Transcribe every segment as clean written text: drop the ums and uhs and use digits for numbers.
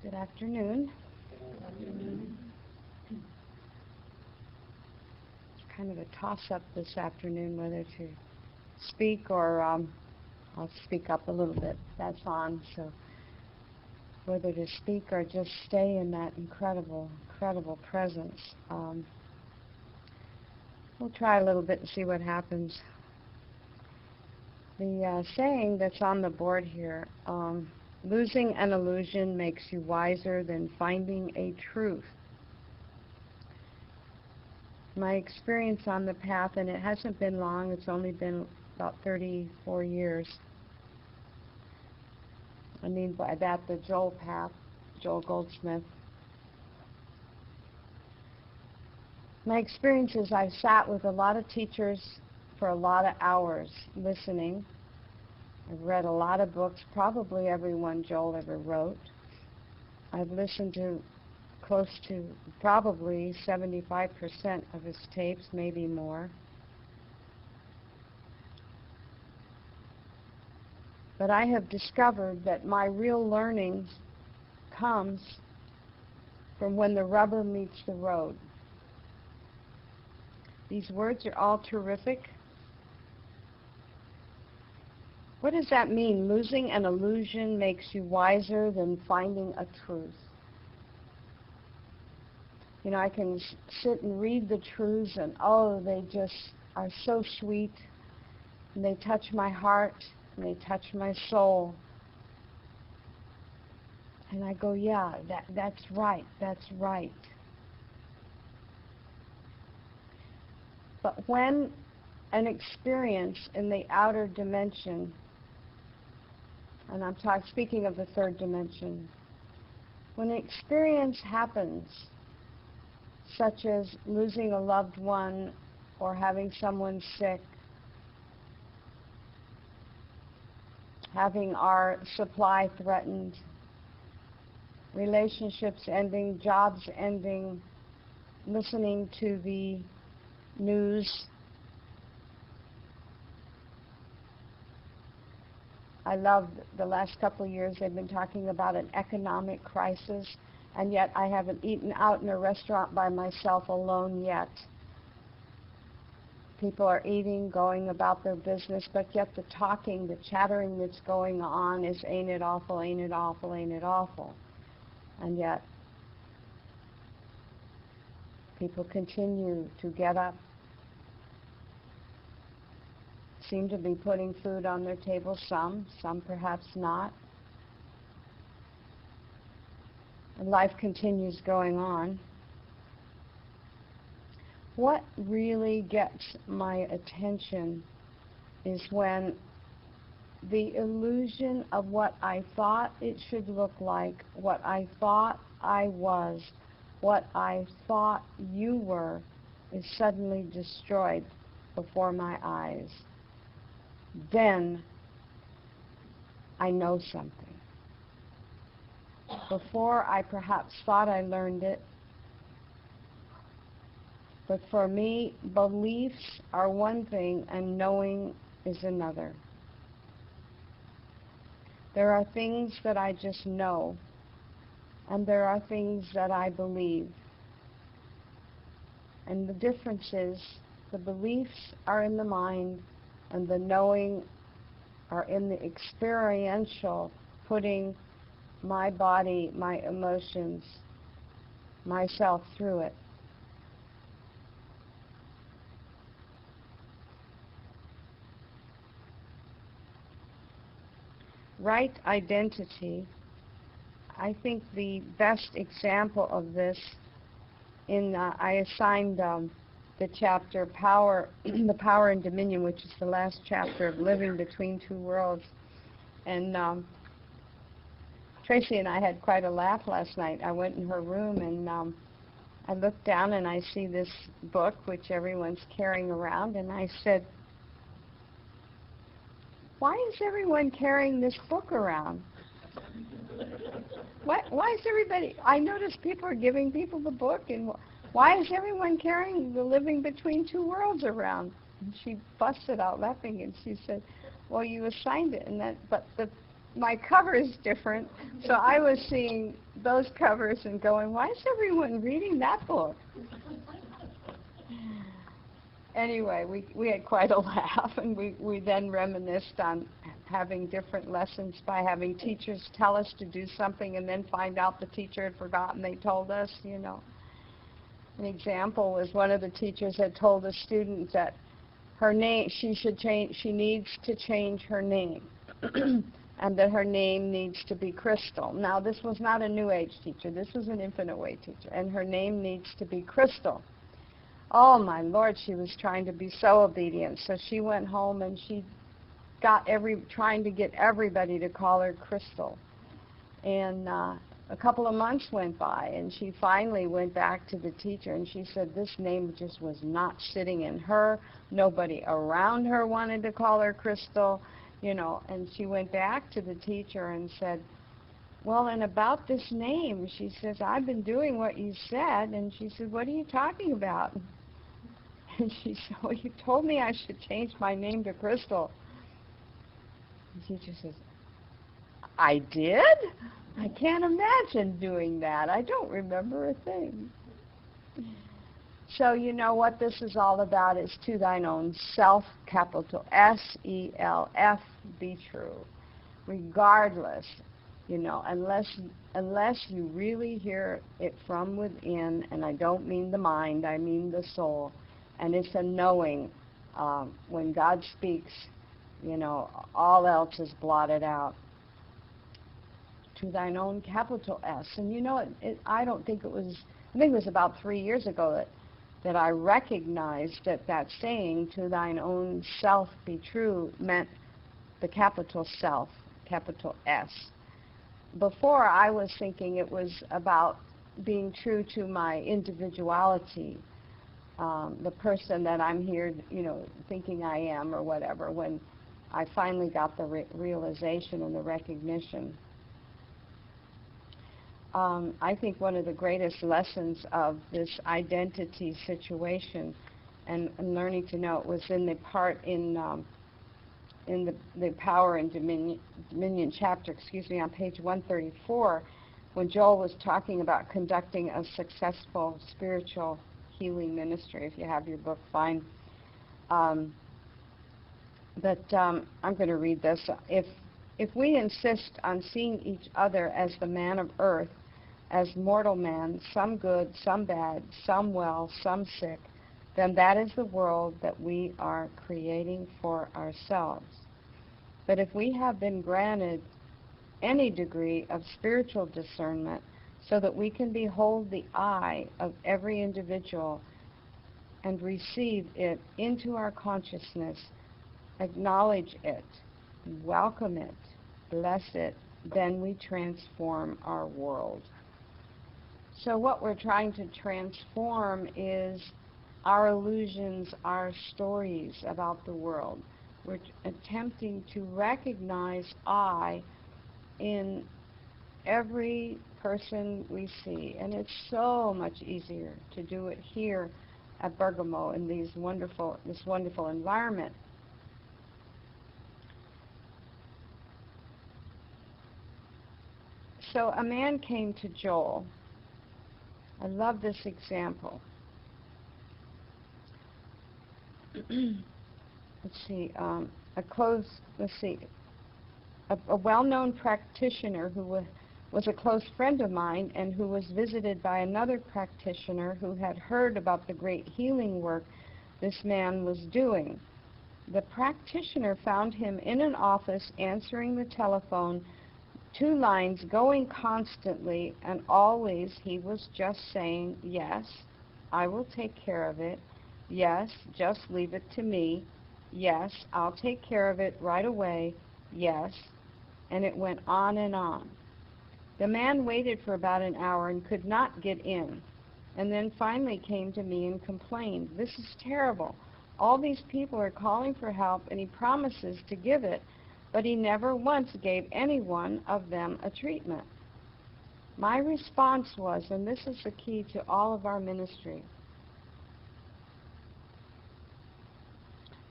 Good afternoon. It's kind of a toss-up this afternoon whether to speak or I'll speak up a little bit. That's on. So whether to speak or just stay in that incredible, incredible presence. We'll try a little bit and see what happens. The saying that's on the board here, losing an illusion makes you wiser than finding a truth. My experience on the path, and it hasn't been long, it's only been about 34 years. I mean by that the Joel path, Joel Goldsmith. My experience is I've sat with a lot of teachers for a lot of hours listening. I've read a lot of books, probably every one Joel ever wrote. I've listened to close to probably 75% of his tapes, maybe more. But I have discovered that my real learning comes from when the rubber meets the road. These words are all terrific. What does that mean? Losing an illusion makes you wiser than finding a truth. You know, I can sit and read the truths and, oh, they just are so sweet. And they touch my heart and they touch my soul. And I go, yeah, that's right, that's right. But when an experience in the outer dimension, and I'm speaking of the third dimension, when an experience happens, such as losing a loved one or having someone sick, having our supply threatened, relationships ending, jobs ending, listening to the news. I love the last couple of years they've been talking about an economic crisis, and yet I haven't eaten out in a restaurant by myself alone yet. People are eating, going about their business, but yet the talking, the chattering that's going on is, ain't it awful, ain't it awful, ain't it awful. And yet people continue to get up, seem to be putting food on their table, some perhaps not. And life continues going on. What really gets my attention is when the illusion of what I thought it should look like, what I thought I was, what I thought you were, is suddenly destroyed before my eyes. Then I know something. Before I perhaps thought I learned it, but for me, beliefs are one thing and knowing is another. There are things that I just know, and there are things that I believe. And the difference is the beliefs are in the mind and the knowing are in the experiential, putting my body, my emotions, myself through it. Right identity, I think the best example of this I assigned the chapter Power, the Power and Dominion, which is the last chapter of Living Between Two Worlds. And Tracy and I had quite a laugh last night. I went in her room and I looked down and I see this book, which everyone's carrying around, and I said, why is everyone carrying this book around? Why is everybody, I noticed people are giving people the book, and why is everyone carrying the Living Between Two Worlds around? And she busted out laughing and she said, well, you assigned it, and that, but my cover is different. So I was seeing those covers and going, why is everyone reading that book? Anyway, we had quite a laugh, and we then reminisced on having different lessons by having teachers tell us to do something and then find out the teacher had forgotten they told us, you know. An example was one of the teachers had told a student that her name, she needs to change her name, and that her name needs to be Crystal. Now, this was not a New Age teacher. This was an Infinite Way teacher, and her name needs to be Crystal. Oh, my Lord, she was trying to be so obedient. So she went home and she got trying to get everybody to call her Crystal. And a couple of months went by, and she finally went back to the teacher, and she said this name just was not sitting in her. Nobody around her wanted to call her Crystal, you know. And she went back to the teacher and said, well, and about this name, she says, I've been doing what you said. And she said, what are you talking about? And she said, well, you told me I should change my name to Crystal. The teacher says, I did? I can't imagine doing that. I don't remember a thing. So you know what this is all about is to thine own self, capital S-E-L-F, be true. Regardless, you know, unless you really hear it from within, and I don't mean the mind, I mean the soul, and it's a knowing. When God speaks, you know, all else is blotted out. To thine own, capital S. And you know, I think it was about 3 years ago that I recognized that saying, to thine own self be true, meant the capital self, capital S. Before, I was thinking it was about being true to my individuality, the person that I'm here, you know, thinking I am or whatever, when I finally got the realization and the recognition. I think one of the greatest lessons of this identity situation and learning to know it was in the part in the Power and Dominion chapter, on page 134, when Joel was talking about conducting a successful spiritual healing ministry. If you have your book, fine. I'm going to read this. If we insist on seeing each other as the man of earth, as mortal man, some good, some bad, some well, some sick, then that is the world that we are creating for ourselves. But if we have been granted any degree of spiritual discernment so that we can behold the I of every individual and receive it into our consciousness, acknowledge it, welcome it, bless it, then we transform our world. So what we're trying to transform is our illusions, our stories about the world. We're attempting to recognize I in every person we see. And it's so much easier to do it here at Bergamo in this wonderful environment. So a man came to Joel. I love this example. Let's see, a well-known practitioner who was a close friend of mine and who was visited by another practitioner who had heard about the great healing work this man was doing. The practitioner found him in an office answering the telephone, 2 lines going constantly, and always he was just saying, yes, I will take care of it. Yes, just leave it to me. Yes, I'll take care of it right away. Yes. And it went on and on. The man waited for about an hour and could not get in, and then finally came to me and complained, this is terrible. All these people are calling for help, and he promises to give it, but he never once gave any one of them a treatment. My response was, and this is the key to all of our ministry,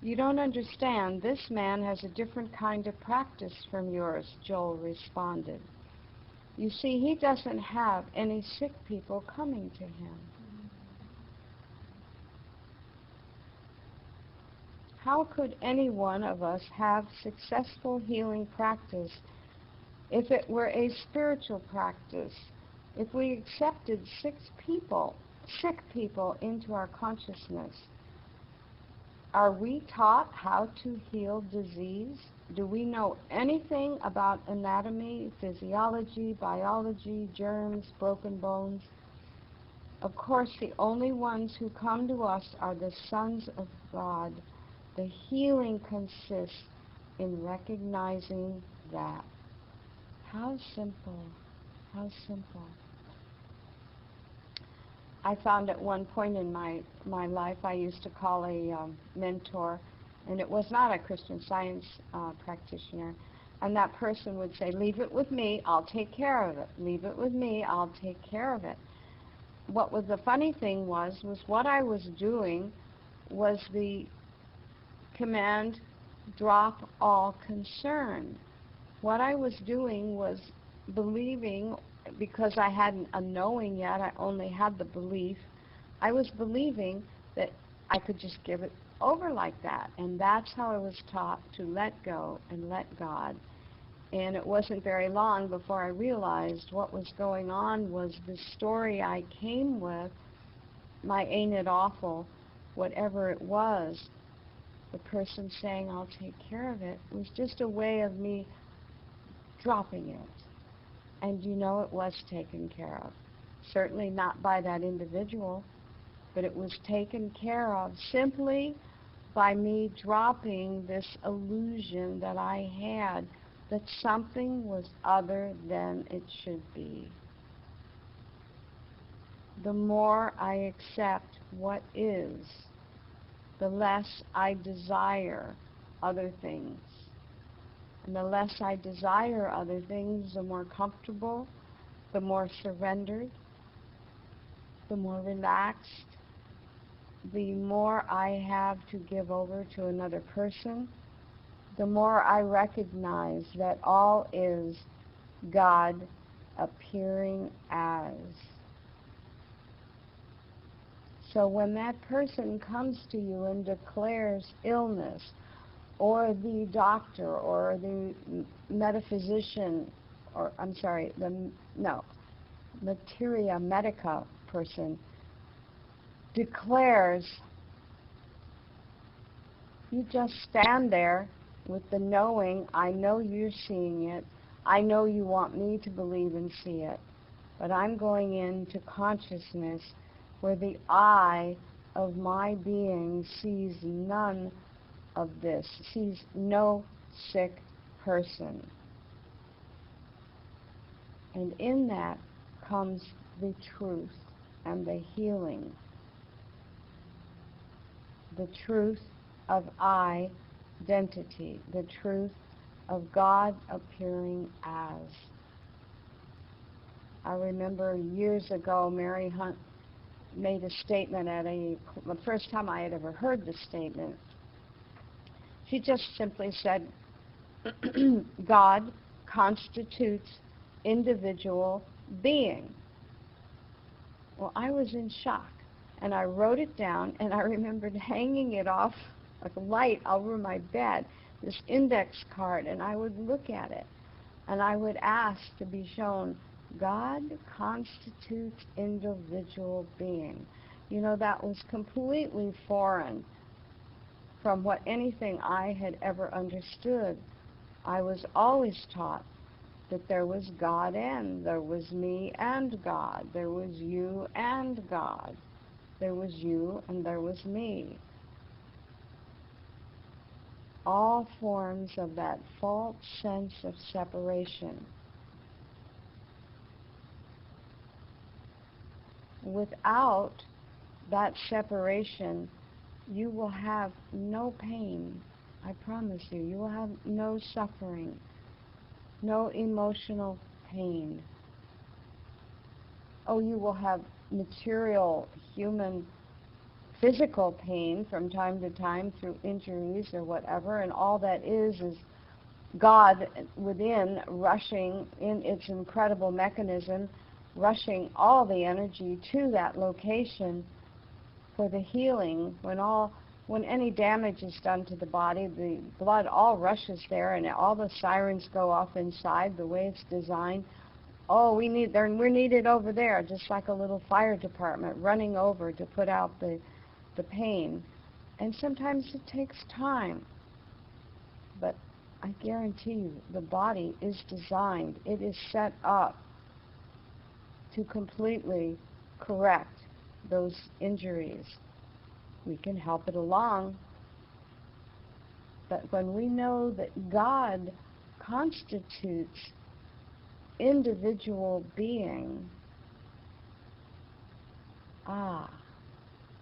you don't understand. This man has a different kind of practice from yours, Joel responded. You see, he doesn't have any sick people coming to him. How could any one of us have successful healing practice if it were a spiritual practice? If we accepted sick people into our consciousness, are we taught how to heal disease? Do we know anything about anatomy, physiology, biology, germs, broken bones? Of course, the only ones who come to us are the sons of God. The healing consists in recognizing that. How simple, how simple. I found at one point in my life, I used to call a mentor, and it was not a Christian Science practitioner, and that person would say, leave it with me, I'll take care of it. Leave it with me, I'll take care of it. What was the funny thing was what I was doing was the command, drop all concern. What I was doing was believing, because I hadn't a knowing yet, I only had the belief, I was believing that I could just give it over like that. And that's how I was taught to let go and let God. And it wasn't very long before I realized what was going on was the story I came with, my ain't it awful, whatever it was, the person saying, I'll take care of it, was just a way of me dropping it. And you know, it was taken care of. Certainly not by that individual, but it was taken care of simply by me dropping this illusion that I had that something was other than it should be. The more I accept what is, the less I desire other things. And the less I desire other things, the more comfortable, the more surrendered, the more relaxed, the more I have to give over to another person, the more I recognize that all is God appearing as. So when that person comes to you and declares illness, or the doctor, or the metaphysician, or materia medica person declares, you just stand there with the knowing, I know you're seeing it, I know you want me to believe and see it, but I'm going into consciousness where the eye of my being sees none of this, sees no sick person. And in that comes the truth and the healing. The truth of identity, the truth of God appearing as. I remember years ago, Mary Hunt made a statement the first time I had ever heard this statement. She just simply said, God constitutes individual being. Well, I was in shock, and I wrote it down, and I remembered hanging it off like a light over my bed, this index card, and I would look at it, and I would ask to be shown, God constitutes individual being. You know, that was completely foreign from what anything I had ever understood. I was always taught that there was God and there was me and God. There was you and God. There was you and there was me. All forms of that false sense of separation. Without that separation, you will have no pain. I promise you. You will have no suffering, no emotional pain. Oh, you will have material, human, physical pain from time to time through injuries or whatever, and all that is God within rushing in its incredible mechanism, rushing all the energy to that location for the healing. When any damage is done to the body, the blood all rushes there, and all the sirens go off inside the way it's designed. Oh, we're needed over there, just like a little fire department running over to put out the pain. And sometimes it takes time. But I guarantee you, the body is designed, it is set up to completely correct those injuries. We can help it along. But when we know that God constitutes individual being,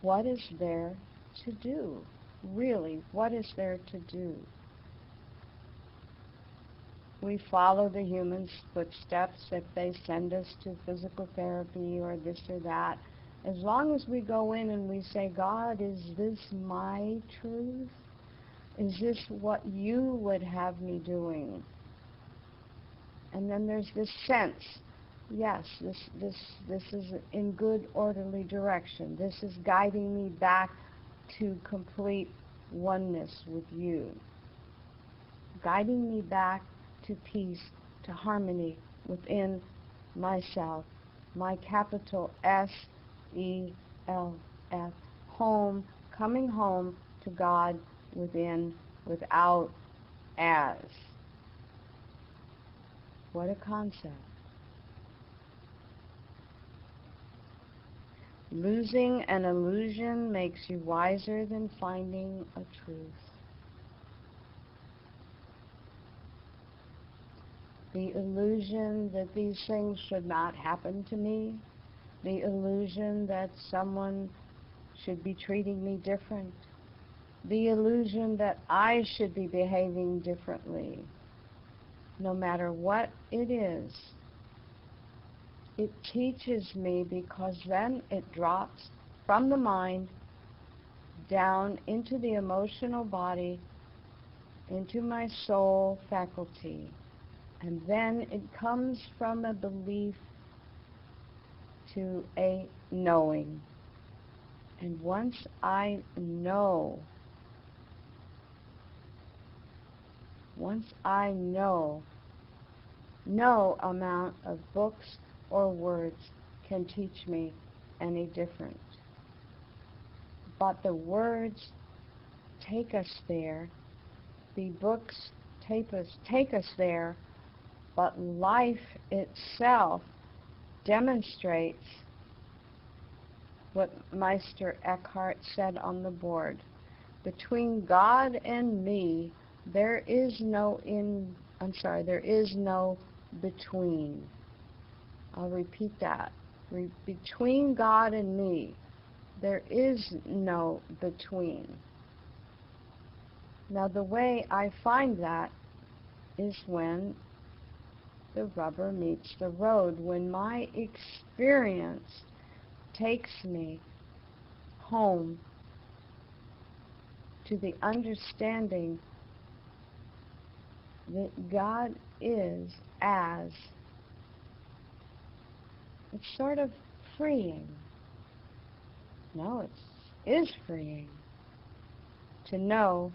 what is there to do? Really, what is there to do? We follow the human's footsteps if they send us to physical therapy or this or that. As long as we go in and we say, God, is this my truth? Is this what you would have me doing? And then there's this sense, yes, this is in good, orderly direction. This is guiding me back to complete oneness with you. Guiding me back to peace, to harmony within myself, my capital S-E-L-F, home, coming home to God within, without, as. What a concept. Losing an illusion makes you wiser than finding a truth. The illusion that these things should not happen to me, the illusion that someone should be treating me different, the illusion that I should be behaving differently. No matter what it is, it teaches me, because then it drops from the mind down into the emotional body, into my soul faculty. And then it comes from a belief to a knowing. And once I know, no amount of books or words can teach me any different. But the words take us there, the books take us there, but life itself demonstrates what Meister Eckhart said on the board. Between God and me, there is no between. I'll repeat that. Between God and me, there is no between. Now, the way I find that is when the rubber meets the road, when my experience takes me home to the understanding that God is as. It's sort of freeing. No, it is freeing to know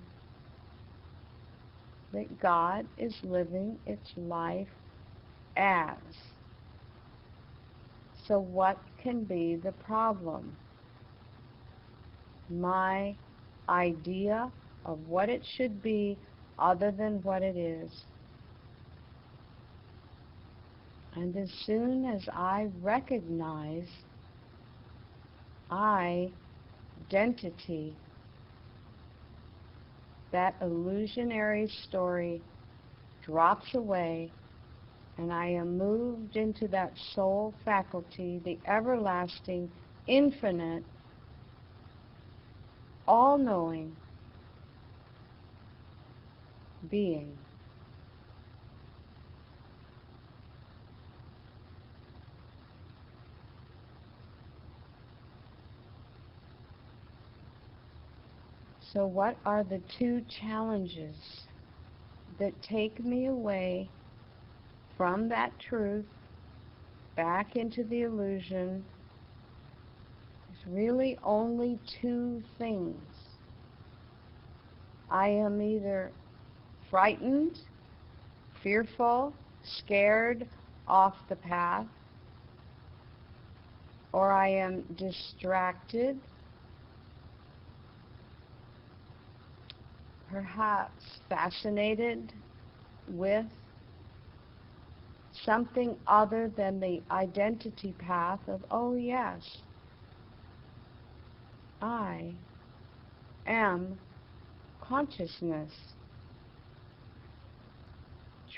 that God is living its life as. So what can be the problem? My idea of what it should be other than what it is. And as soon as I recognize identity, that illusionary story drops away, and I am moved into that soul faculty, the everlasting, infinite, all-knowing being. So what are the two challenges that take me away from that truth back into the illusion. There's really only two things. I am either frightened, fearful, scared off the path, or I am distracted, perhaps fascinated with something other than the identity path of, oh yes, I am consciousness.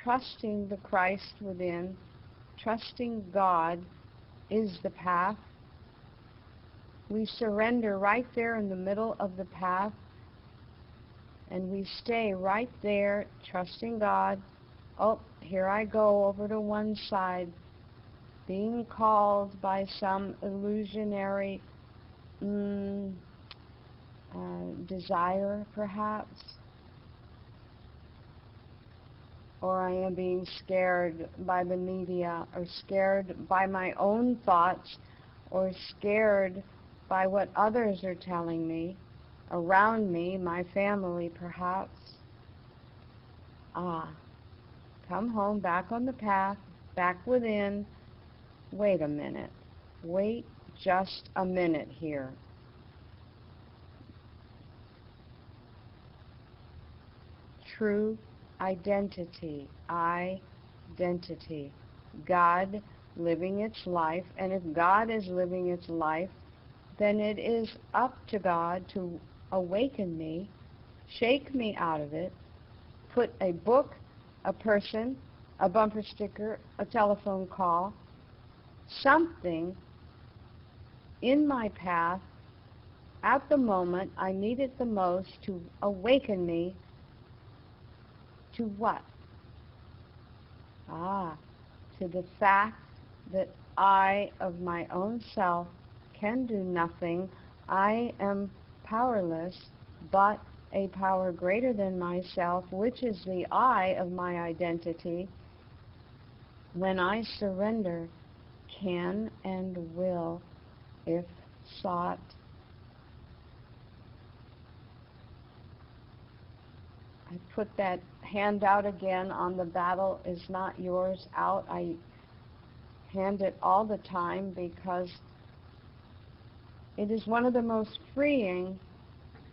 Trusting the Christ within, trusting God is the path. We surrender right there in the middle of the path, and we stay right there, trusting God. Oh, here I go over to one side, being called by some illusionary desire, perhaps. Or I am being scared by the media, or scared by my own thoughts, or scared by what others are telling me, around me, my family perhaps. Come home, back on the path, back within. Wait a minute. Wait just a minute here. True identity, identity. God living its life, and if God is living its life, then it is up to God to awaken me, shake me out of it, put a book, a person, a bumper sticker, a telephone call, something in my path at the moment I need it the most to awaken me to what? To the fact that I, of my own self, can do nothing. I am powerless, but a power greater than myself, which is the I of my identity, when I surrender, can and will, if sought. I put that hand out again on the battle is not yours out. I hand it all the time because it is one of the most freeing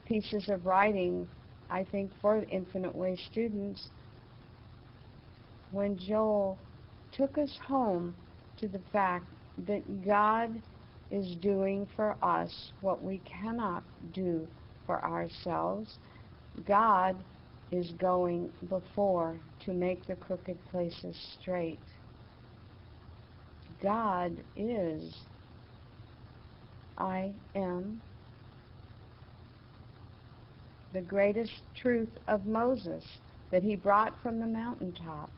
pieces of writing, I think, for Infinite Way students. When Joel took us home to the fact that God is doing for us what we cannot do for ourselves, God is going before to make the crooked places straight. God is, I am, the greatest truth of Moses that he brought from the mountaintop.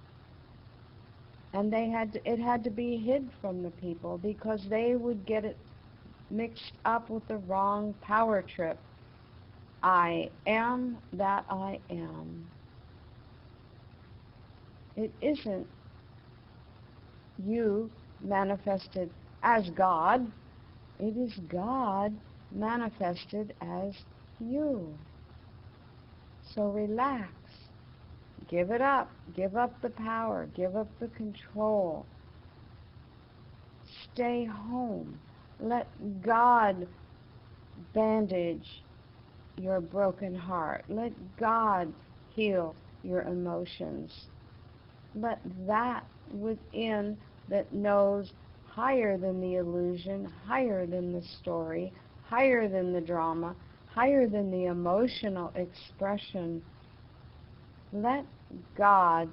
And it had to be hid from the people because they would get it mixed up with the wrong power trip. I am that I am. It isn't you manifested as God. It is God manifested as you. So relax. Give it up. Give up the power. Give up the control. Stay home. Let God bandage your broken heart. Let God heal your emotions. Let that within that knows higher than the illusion, higher than the story, higher than the drama, higher than the emotional expression. Let God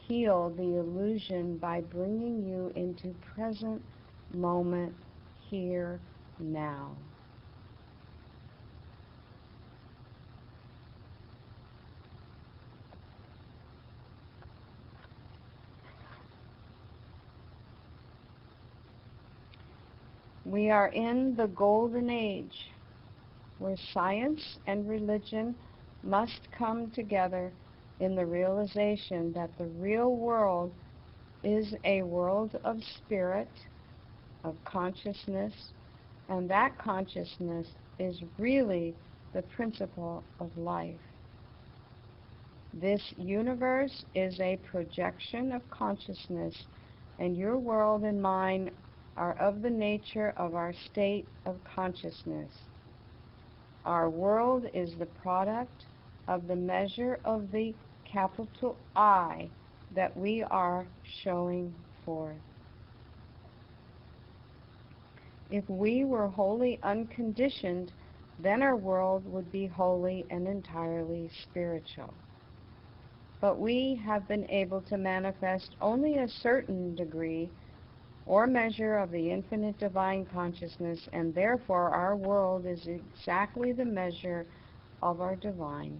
heal the illusion by bringing you into present moment, here, now. We are in the golden age where science and religion must come together in the realization that the real world is a world of spirit, of consciousness, and that consciousness is really the principle of life. This universe is a projection of consciousness, and your world and mine are of the nature of our state of consciousness. Our world is the product of the measure of the capital I that we are showing forth. If we were wholly unconditioned, then our world would be wholly and entirely spiritual. But we have been able to manifest only a certain degree or measure of the infinite divine consciousness, and therefore our world is exactly the measure of our divine.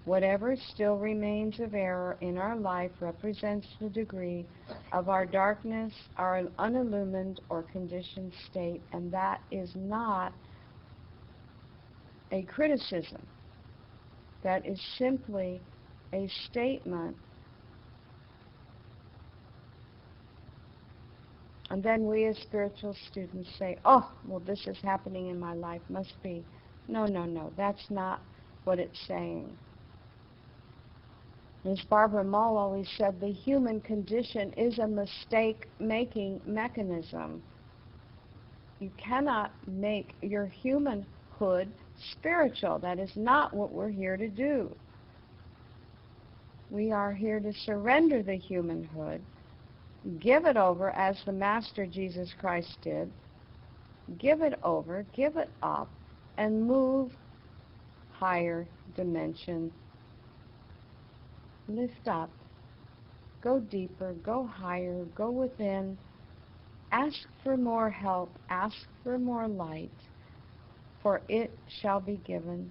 Whatever still remains of error in our life represents the degree of our darkness, our unillumined or conditioned state, and that is not a criticism. That is simply a statement. And then we as spiritual students say, oh, well, this is happening in my life, must be. No, no, no, that's not what it's saying. As Barbara Muhl always said, the human condition is a mistake-making mechanism. You cannot make your humanhood spiritual. That is not what we're here to do. We are here to surrender the humanhood, give it over as the Master Jesus Christ did, give it over, give it up, and move higher dimension. Lift up, go deeper, go higher, go within, ask for more help, ask for more light, for it shall be given.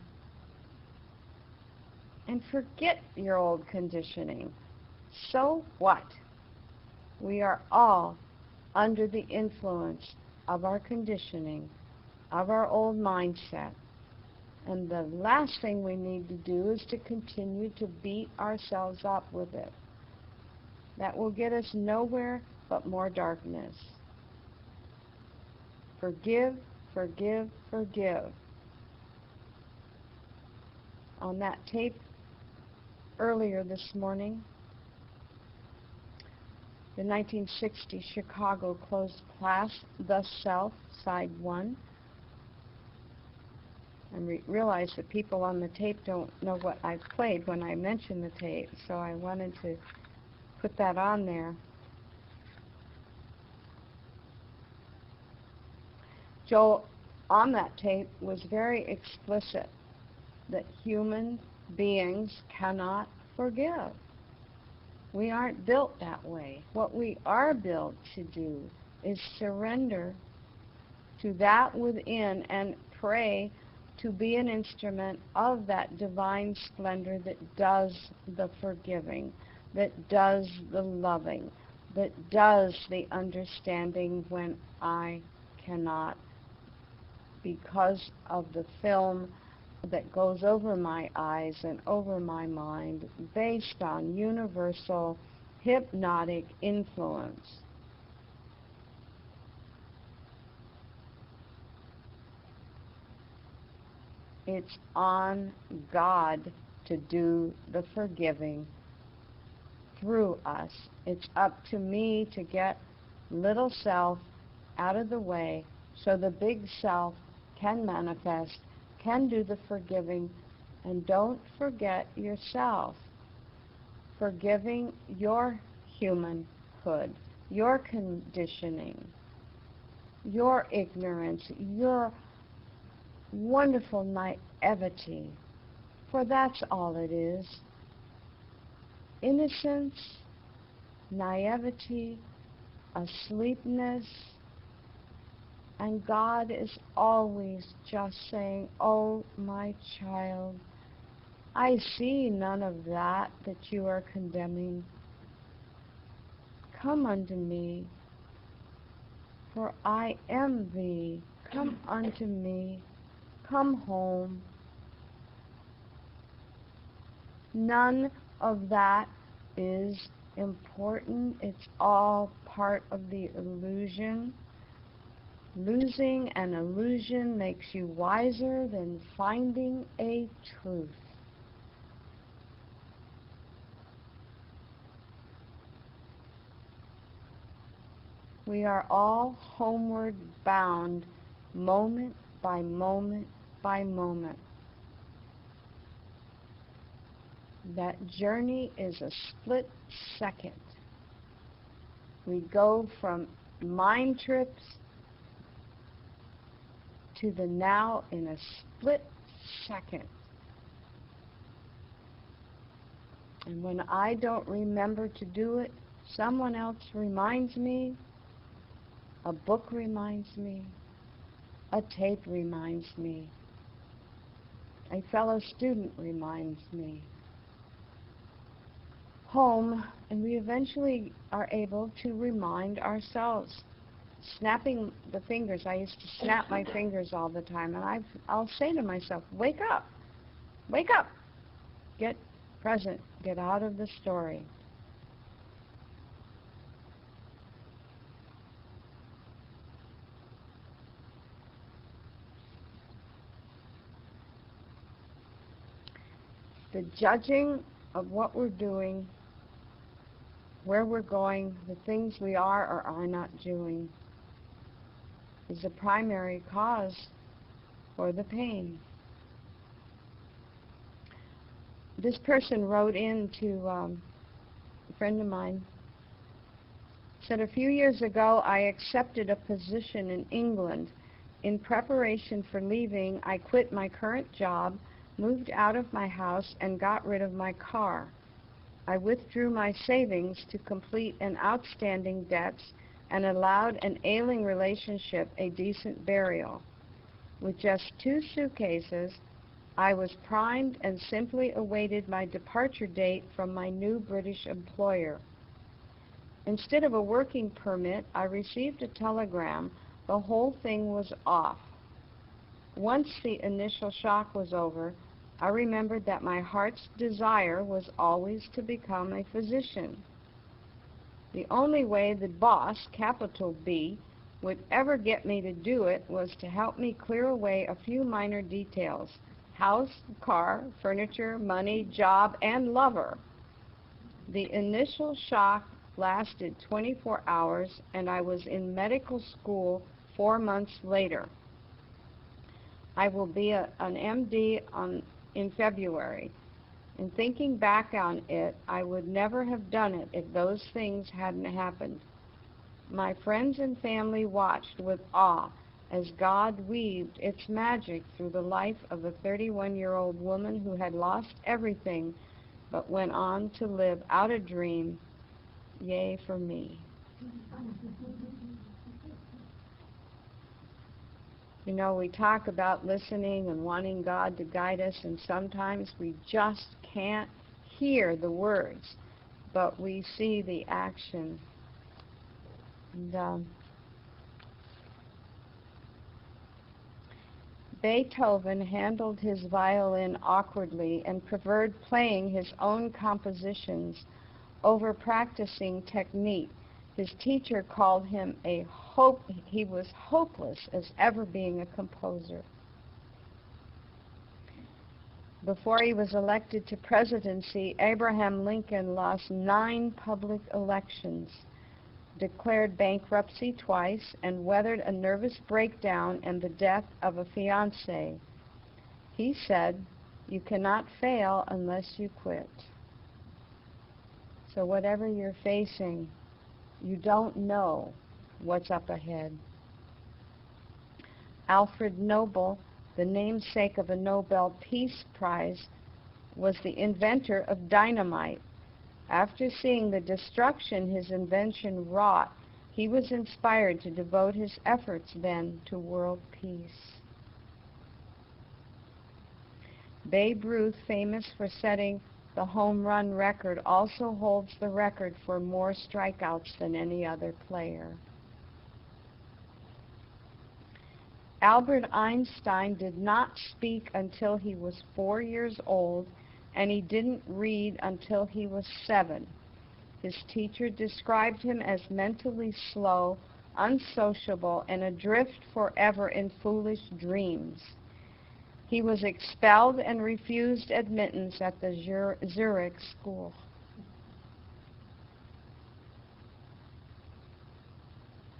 And forget your old conditioning. So what? We are all under the influence of our conditioning, of our old mindset. And the last thing we need to do is to continue to beat ourselves up with it. That will get us nowhere but more darkness. Forgive, forgive, forgive. On that tape earlier this morning, the 1960 Chicago closed class, The Self, Side 1, and realize that people on the tape don't know what I played when I mentioned the tape, so I wanted to put that on there. Joel, on that tape, was very explicit that human beings cannot forgive. We aren't built that way. What we are built to do is surrender to that within and pray to be an instrument of that divine splendor that does the forgiving, that does the loving, that does the understanding when I cannot, because of the film that goes over my eyes and over my mind based on universal hypnotic influence. It's on God to do the forgiving through us. It's up to me to get little self out of the way so the big self can manifest, can do the forgiving. And don't forget yourself. Forgiving your humanhood, your conditioning, your ignorance, your wonderful naivety, for that's all it is. Innocence, naivety, asleepness, and God is always just saying, oh, my child, I see none of that you are condemning. Come unto me, for I am thee. Come unto me. Come home. None of that is important. It's all part of the illusion. Losing an illusion makes you wiser than finding a truth. We are all homeward bound, moment by moment by moment. That journey is a split second. We go from mind trips to the now in a split second. And when I don't remember to do it, someone else reminds me, a book reminds me, a tape reminds me, a fellow student reminds me. Home, and we eventually are able to remind ourselves. Snapping the fingers, I used to snap my fingers all the time, and I'll say to myself, wake up, get present, get out of the story. The judging of what we're doing, where we're going, the things we are or are not doing, is the primary cause for the pain. This person wrote in to a friend of mine, said, a few years ago I accepted a position in England. In preparation for leaving, I quit my current job, moved out of my house, and got rid of my car. I withdrew my savings to complete an outstanding debts and allowed an ailing relationship a decent burial. With just 2 suitcases, I was primed and simply awaited my departure date from my new British employer. Instead of a working permit, I received a telegram. The whole thing was off. Once the initial shock was over, I remembered that my heart's desire was always to become a physician. The only way the boss, capital B, would ever get me to do it was to help me clear away a few minor details: house, car, furniture, money, job, and lover. The initial shock lasted 24 hours, and I was in medical school 4 months later. I will be an MD in February. And thinking back on it, I would never have done it if those things hadn't happened. My friends and family watched with awe as God weaved its magic through the life of a 31-year-old woman who had lost everything but went on to live out a dream. Yay for me. You know, we talk about listening and wanting God to guide us, and sometimes we just can't hear the words, but we see the action. And, Beethoven handled his violin awkwardly and preferred playing his own compositions over practicing technique. His teacher called him he was hopeless as ever being a composer. Before he was elected to presidency, Abraham Lincoln lost 9 public elections, declared bankruptcy twice, and weathered a nervous breakdown and the death of a fiancée. He said, "You cannot fail unless you quit." So whatever you're facing, you don't know what's up ahead. Alfred Nobel, the namesake of a Nobel Peace Prize, was the inventor of dynamite. After seeing the destruction his invention wrought, he was inspired to devote his efforts then to world peace. Babe Ruth, famous for setting the home run record, also holds the record for more strikeouts than any other player. Albert Einstein did not speak until he was 4 years old and he didn't read until he was 7. His teacher described him as mentally slow, unsociable, and adrift forever in foolish dreams. He was expelled and refused admittance at the Zurich school.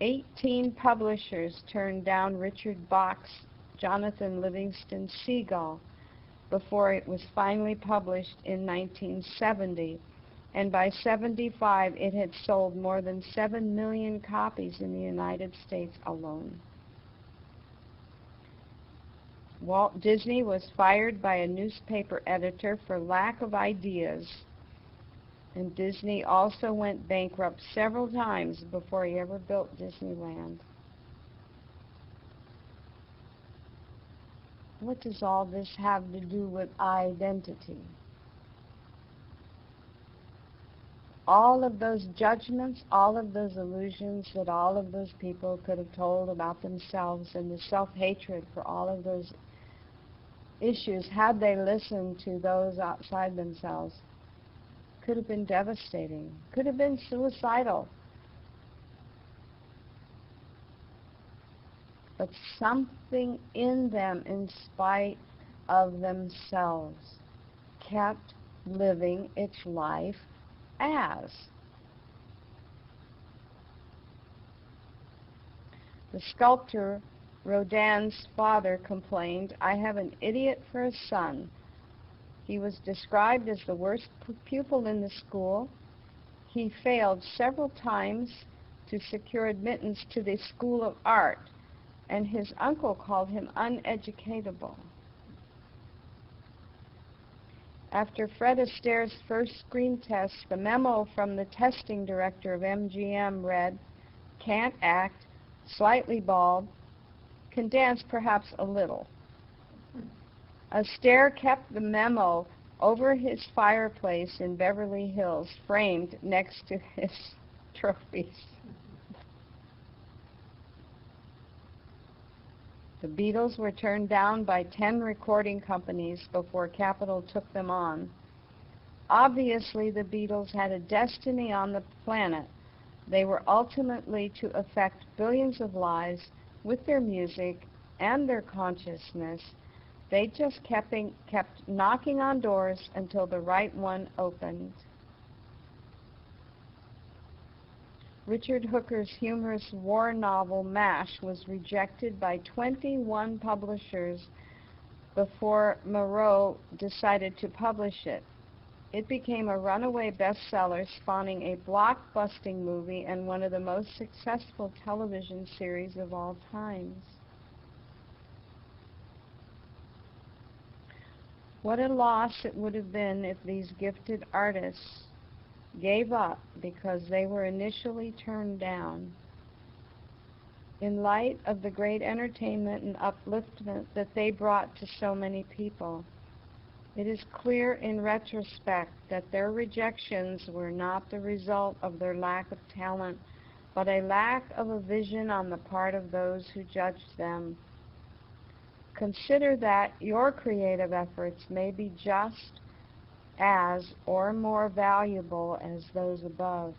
"18 publishers turned down Richard Bach's Jonathan Livingston Seagull before it was finally published in 1970, and by 75 it had sold more than 7 million copies in the United States alone. Walt Disney was fired by a newspaper editor for lack of ideas, and Disney also went bankrupt several times before he ever built Disneyland. What does all this have to do with identity? All of those judgments, all of those illusions that all of those people could have told about themselves, and the self-hatred for all of those issues, had they listened to those outside themselves, could have been devastating, could have been suicidal. But something in them, in spite of themselves, kept living its life as. The sculptor Rodin's father complained, "I have an idiot for a son." He was described as the worst pupil in the school. He failed several times to secure admittance to the School of Art, and his uncle called him uneducatable. After Fred Astaire's first screen test, the memo from the testing director of MGM read, "Can't act, slightly bald, can dance perhaps a little." Astaire kept the memo over his fireplace in Beverly Hills, framed next to his trophies. The Beatles were turned down by 10 recording companies before Capitol took them on. Obviously, the Beatles had a destiny on the planet. They were ultimately to affect billions of lives with their music and their consciousness. They just kept knocking on doors until the right one opened. Richard Hooker's humorous war novel MASH was rejected by 21 publishers before Moreau decided to publish it. It became a runaway bestseller, spawning a blockbusting movie and one of the most successful television series of all times. What a loss it would have been if these gifted artists gave up because they were initially turned down. In light of the great entertainment and upliftment that they brought to so many people, it is clear in retrospect that their rejections were not the result of their lack of talent, but a lack of a vision on the part of those who judged them. Consider that your creative efforts may be just as or more valuable as those above,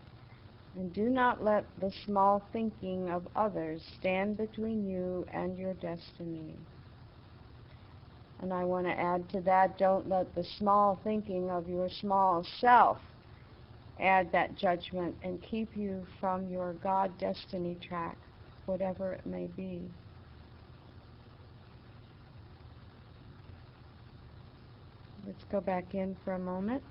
and do not let the small thinking of others stand between you and your destiny. And I want to add to that, don't let the small thinking of your small self add that judgment and keep you from your God destiny track, whatever it may be. Let's go back in for a moment.